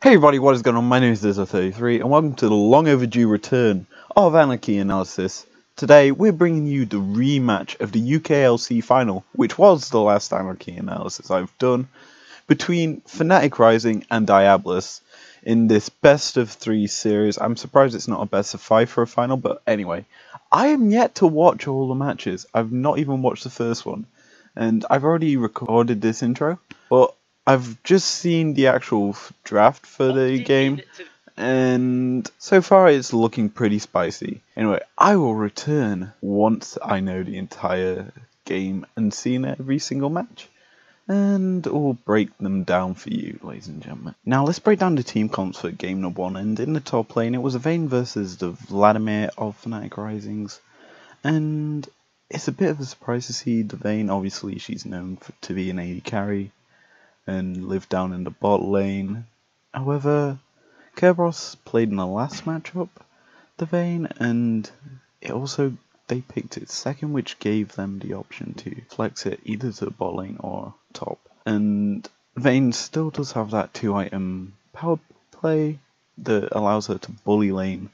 Hey everybody, what is going on? My name is Dizzo33 and welcome to the long overdue return of Anarchy Analysis. Today we're bringing you the rematch of the UKLC final, which was the last Anarchy Analysis I've done, between Fanatic Rising and Diabolus in this best of 3 series. I'm surprised it's not a best of 5 for a final, but anyway. I am yet to watch all the matches. I've not even watched the first one, and I've already recorded this intro, but I've just seen the actual draft for the game, and so far it's looking pretty spicy. Anyway, I will return once I know the entire game and seen every single match, and we'll break them down for you, ladies and gentlemen. Now let's break down the team comps for game number 1, and in the top lane it was a Vayne versus the Vladimir of Fanatic Risings, and it's a bit of a surprise to see the Vayne. Obviously she's known to be an AD carry and live down in the bot lane. However, Kerberos played in the last matchup, the Vayne, and they picked it second, which gave them the option to flex it either to the bot lane or top. And Vayne still does have that 2-item power play that allows her to bully lane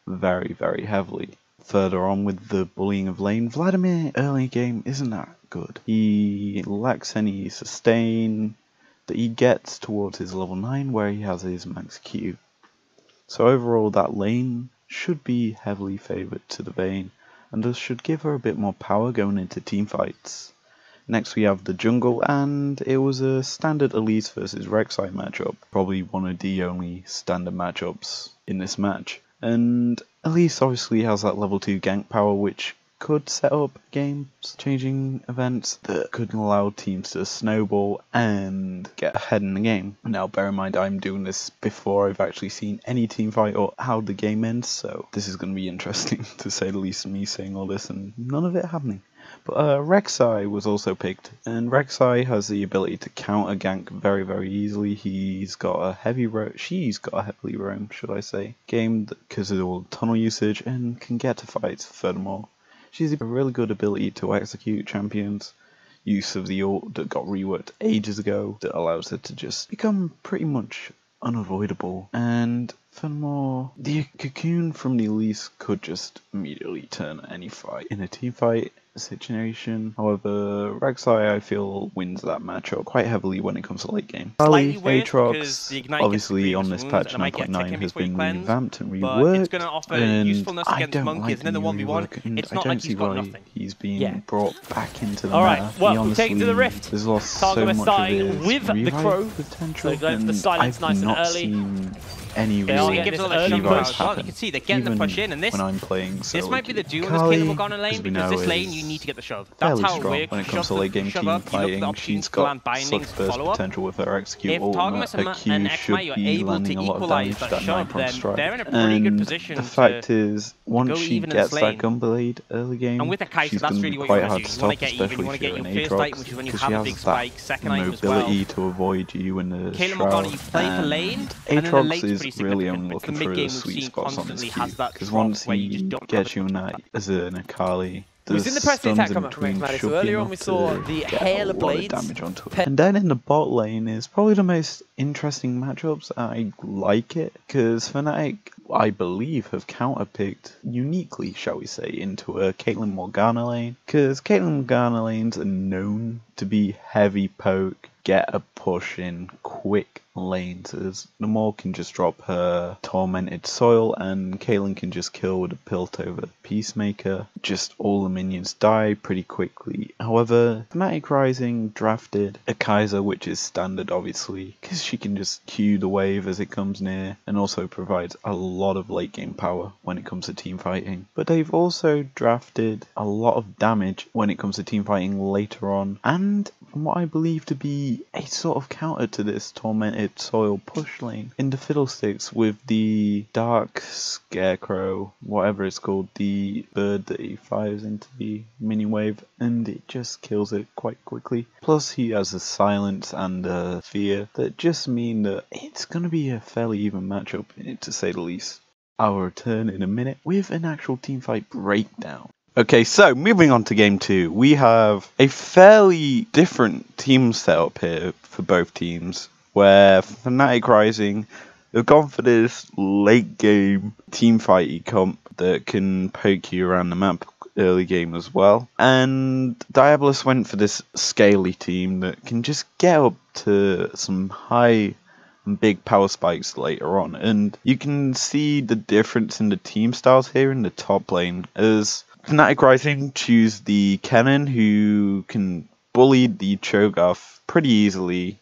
very, very heavily. Further on with the bullying of lane, Vladimir early game isn't that good. He lacks any sustain that he gets towards his level 9 where he has his max Q. So overall that lane should be heavily favoured to the Vayne, and thus should give her a bit more power going into team fights. Next we have the jungle, and it was a standard Elise versus Rek'Sai matchup, probably one of the only standard matchups in this match. And Elise obviously has that level 2 gank power, which could set up games changing events that could allow teams to snowball and get ahead in the game. Now bear in mind I'm doing this before I've actually seen any team fight or how the game ends, so this is going to be interesting to say the least, me saying all this and none of it happening. But Rek'Sai was also picked, and Rek'Sai has the ability to counter gank very, very easily. She's got a heavily roam, should I say, game because of all the tunnel usage, and can get to fights furthermore. She's a really good ability to execute champions, use of the ult that got reworked ages ago that allows her to just become pretty much unavoidable. And furthermore, the cocoon from the Elise could just immediately turn any fight in a team fight situation. However, Rek'Sai I feel wins that matchup quite heavily when it comes to late game. Aatrox, obviously on this patch 9.9 has been revamped and reworked, and I don't like the rework, and I don't see why he's being brought back into the meta. He honestly has lost so much of his revive potential, and I've not seen any real revives happen. You can see they're getting the push in, and this when I'm playing this might be the duel with Caleb Morgana lane, because this lane you need to get the shove. That's how it works. When it comes to late game team fighting, she's got such burst potential with her execute ultimate. Her Q should be landing a lot of damage to that 9-prong strike. And the fact is, once she gets that Gunblade early game, she's going to be quite hard to stop, especially if you're an Aatrox, because she has that mobility to avoid you in the Shroud. And Aatrox is really only looking for the sweet spots on his Q, because once he gets you in that as an Akali, the stuns in between should be enough to get a lot of damage onto it. And then in the bot lane is probably the most interesting matchups. I like it, because Fnatic, I believe, have counterpicked uniquely, shall we say, into a Caitlyn Morgana lane, because Caitlyn Morgana lanes are known to be heavy poke, get a push in quick lanes, as the Maul can just drop her Tormented Soil and Caitlyn can just kill with a Piltover Peacemaker. Just all the minions die pretty quickly. However, Fanatic Rising drafted a Kaiser, which is standard obviously, because she can just Q the wave as it comes near, and also provides a lot of late game power when it comes to team fighting. But they've also drafted a lot of damage when it comes to team fighting later on, and from what I believe to be a sort of counter to this Tormented Soil push lane in the Fiddlesticks, with the Dark Scarecrow, whatever it's called, the bird that he fires into the mini wave, and it just kills it quite quickly. Plus he has a silence and a fear that just mean that it's going to be a fairly even matchup, to say the least. I'll return in a minute with an actual teamfight breakdown. Okay, so moving on to game 2, we have a fairly different team setup here for both teams, where Fanatic Rising They've gone for this late game team fighty comp that can poke you around the map early game as well. And Diabolus went for this scaly team that can just get up to some high and big power spikes later on. And you can see the difference in the team styles here in the top lane, as Fanatic Rising choose the Kennen, who can bully the Cho'Gath pretty easily,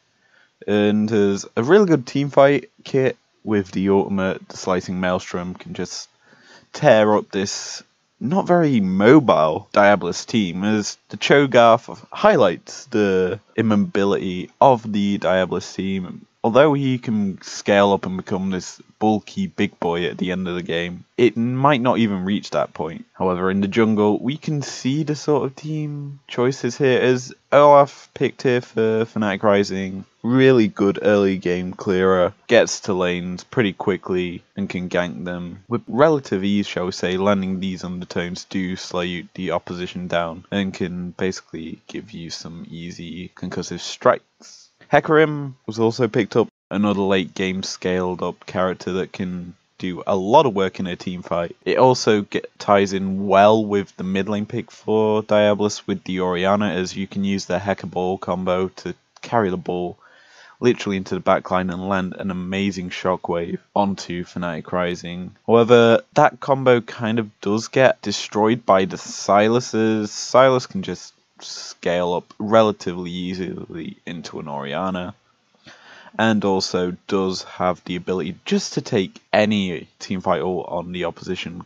and has a really good teamfight kit with the ultimate. The Slicing Maelstrom can just tear up this not very mobile Diabolus team, as the Cho'Gath highlights the immobility of the Diabolus team. Although he can scale up and become this bulky big boy at the end of the game, it might not even reach that point. However, in the jungle, we can see the sort of team choices here, as Olaf picked here for Fanatic Rising. Really good early game clearer, gets to lanes pretty quickly and can gank them with relative ease, shall we say. Landing these undertones do slow the opposition down and can basically give you some easy concussive strikes. Hecarim was also picked up, another late game scaled up character that can do a lot of work in a team fight. It also ties in well with the mid lane pick for Diabolus with the Orianna, as you can use the Heca Ball combo to carry the ball literally into the backline and land an amazing shockwave onto Fanatic Rising. However, that combo kind of does get destroyed by the Sylases. Sylas can just scale up relatively easily into an Orianna, and also does have the ability just to take any teamfight ult on the opposition.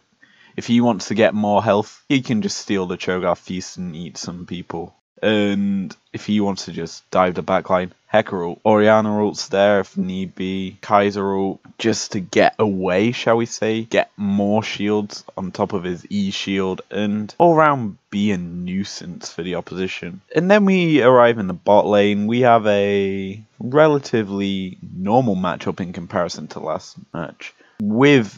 If he wants to get more health, he can just steal the Cho'Gath feast and eat some people. And if he wants to just dive the backline, Heca ult, Orianna ult's there if need be, Kaiser ult, just to get away, shall we say, get more shields on top of his E shield, and all around be a nuisance for the opposition. And then we arrive in the bot lane. We have a relatively normal matchup in comparison to last match, with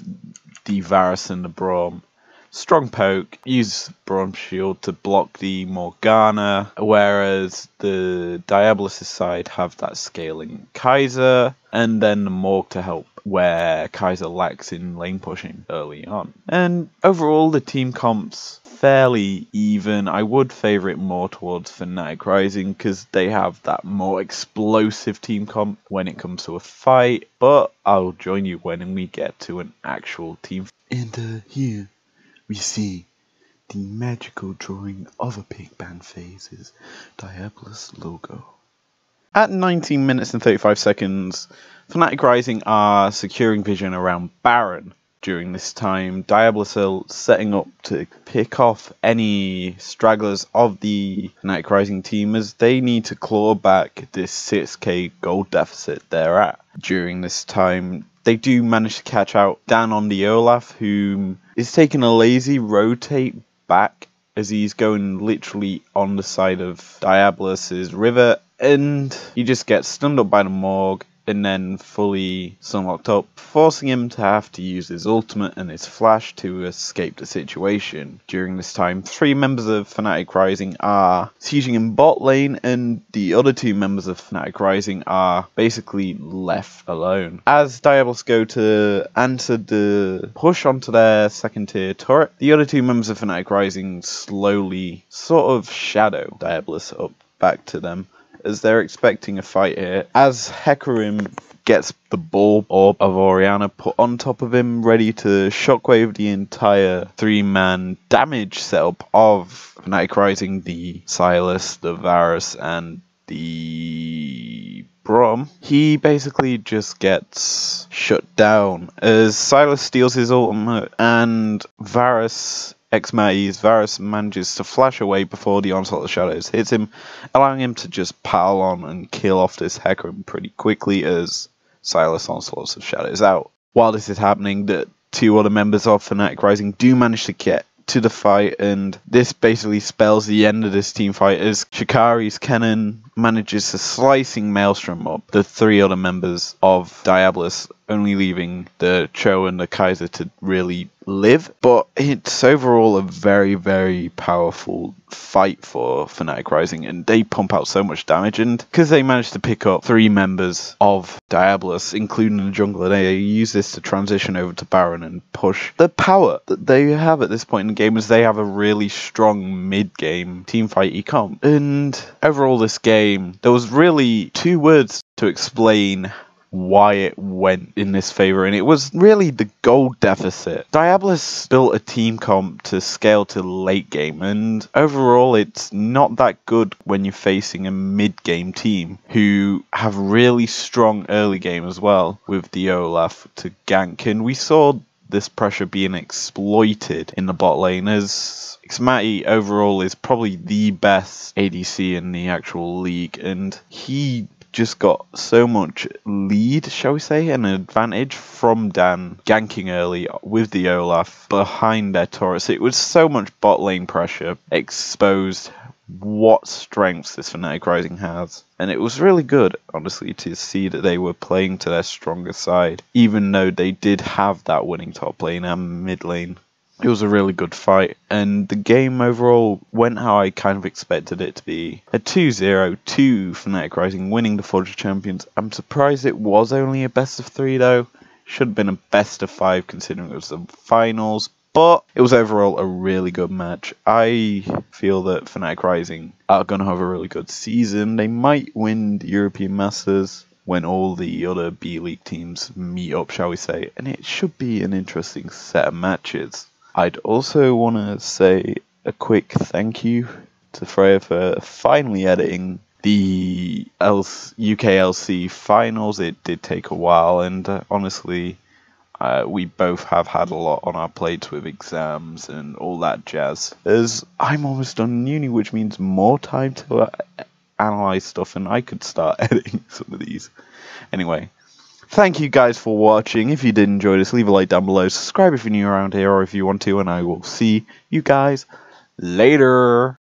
the Varus and the Braum. Strong poke, use Braum's shield to block the Morgana, whereas the Diabolus' side have that scaling Kaiser, and then the Morg to help where Kaiser lacks in lane pushing early on. And overall, the team comp's fairly even. I would favour it more towards Fanatic Rising, because they have that more explosive team comp when it comes to a fight, but I'll join you when we get to an actual team. And here we see the magical drawing of a pig band phase's Diabolus logo. At 19 minutes and 35 seconds, Fanatic Rising are securing vision around Baron. During this time, Diabolus are setting up to pick off any stragglers of the Fanatic Rising team, as they need to claw back this 6k gold deficit they're at. During this time, they do manage to catch out Dan on the Olaf, whom is taking a lazy rotate back as he's going literally on the side of Diabolus' river, and he just gets stunned up by the Morg and then fully sunlocked up, forcing him to have to use his ultimate and his flash to escape the situation. During this time, 3 members of Fanatic Rising are sieging in bot lane, and the other 2 members of Fanatic Rising are basically left alone. As Diabolus go to answer the push onto their second tier turret, the other 2 members of Fanatic Rising slowly sort of shadow Diabolus up back to them, as they're expecting a fight here, as Hecarim gets the ball orb of Orianna put on top of him, ready to shockwave the entire 3-man damage setup of Fanatic Rising, the Sylas, the Varus, and the Braum. He basically just gets shut down as Sylas steals his ultimate, and Varus manages to flash away before the Onslaught of Shadows hits him, allowing him to just pile on and kill off this Hecarim pretty quickly as Sylas Onslaught of Shadows out. While this is happening, the 2 other members of Fanatic Rising do manage to get to the fight, and this basically spells the end of this team fight as Shikari's Kennen manages to slicing Maelstrom up the 3 other members of Diabolus, only leaving the Cho and the Kaiser to really live. But it's overall a very, very powerful fight for Fanatic Rising, and they pump out so much damage, and because they managed to pick up 3 members of Diabolus, including the jungler, they use this to transition over to Baron and push the power that they have at this point in the game, as they have a really strong mid-game teamfight econ. And overall this game, there was really 2 words to explain why it went in this favor, and it was really the gold deficit. Diabolus built a team comp to scale to late game, and overall it's not that good when you're facing a mid game team who have really strong early game as well, with the Olaf to gank, and we saw this pressure being exploited in the bot lane, as Xmati overall is probably the best ADC in the actual league, and he just got so much lead, shall we say, an advantage from Dan ganking early with the Olaf behind their turrets. It was so much bot lane pressure, exposed what strengths this Fanatic Rising has. And it was really good, honestly, to see that they were playing to their stronger side, even though they did have that winning top lane and mid lane. It was a really good fight, and the game overall went how I kind of expected it to be. A 2-0 to Fanatic Rising winning the Forge Champions. I'm surprised it was only a best of 3 though. Should have been a best of 5 considering it was the finals, but it was overall a really good match. I feel that Fanatic Rising are going to have a really good season. They might win the European Masters when all the other B-League teams meet up, shall we say, and it should be an interesting set of matches. I'd also want to say a quick thank you to Freya for finally editing the UKLC finals. It did take a while, and honestly, we both have had a lot on our plates with exams and all that jazz. As I'm almost done uni, which means more time to analyze stuff, and I could start editing some of these. Anyway. Thank you guys for watching. If you did enjoy this, leave a like down below. Subscribe if you're new around here or if you want to, and I will see you guys later.